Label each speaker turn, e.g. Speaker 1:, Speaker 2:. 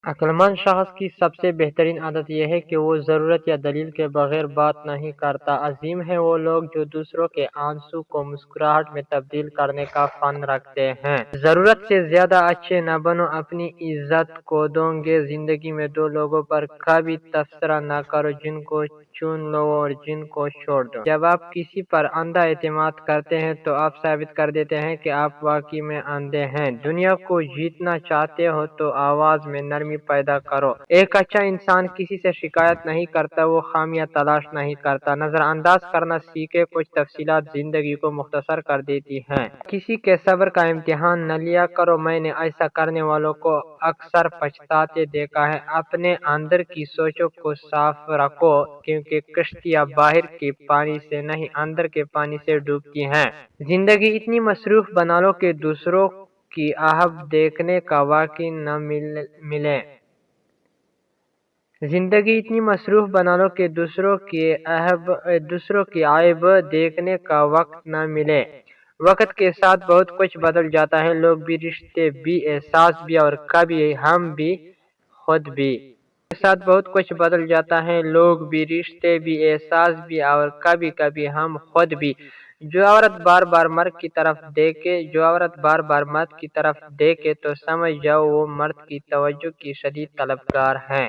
Speaker 1: عقلمند شخص کی سب سے بہترین عادت یہ ہے کہ وہ ضرورت یا دلیل کے بغیر بات نہیں کرتا۔ عظیم ہیں وہ لوگ جو دوسروں کے آنسو کو مسکراہٹ میں تبدیل کرنے کا فن رکھتے ہیں۔ ضرورت سے زیادہ اچھے نہ بنو، اپنی عزت کو دو گے زندگی میں دو لوگوں پر کبھی تبصرہ نہ کرو، جن کو چن لو اور جن کو چھوڑ دو۔ جب آپ کسی پر اندھا اعتماد کرتے ہیں تو آپ ثابت کر دیتے ہیں کہ آپ واقعی میں اندھے ہیں۔ دنیا کو جیتنا چاہتے ہو تو آواز میں نرمی پیدا کرو۔ ایک اچھا انسان کسی سے شکایت نہیں کرتا، وہ خامیاں تلاش نہیں کرتا۔ نظر انداز کرنا سیکھے، کچھ تفصیلات زندگی کو مختصر کر دیتی ہیں۔ کسی کے صبر کا امتحان نہ لیا کرو، میں نے ایسا کرنے والوں کو اکثر پچھتاتے دیکھا ہے۔ اپنے اندر کی سوچوں کو صاف رکھو، کیونکہ کشتیاں باہر کے پانی سے نہیں اندر کے پانی سے ڈوبتی ہیں۔ زندگی اتنی مصروف بنا لو کہ دوسروں کی عیب دیکھنے کا وقت نہ ملے۔ زندگی اتنی مصروف بنا لو کہ دوسروں کی عیب دیکھنے کا وقت نہ ملے۔ وقت کے ساتھ بہت کچھ بدل جاتا ہے، لوگ بھی، رشتے بھی، احساس بھی، اور کبھی ہم بھی، خود بھی۔ وقت کے ساتھ بہت کچھ بدل جاتا ہے، لوگ بھی، رشتے بھی، احساس بھی، اور کبھی کبھی ہم خود بھی۔ جو عورت بار بار مرد کی طرف دیکھے تو سمجھ جاؤ وہ مرد کی توجہ کی شدید طلبگار ہے۔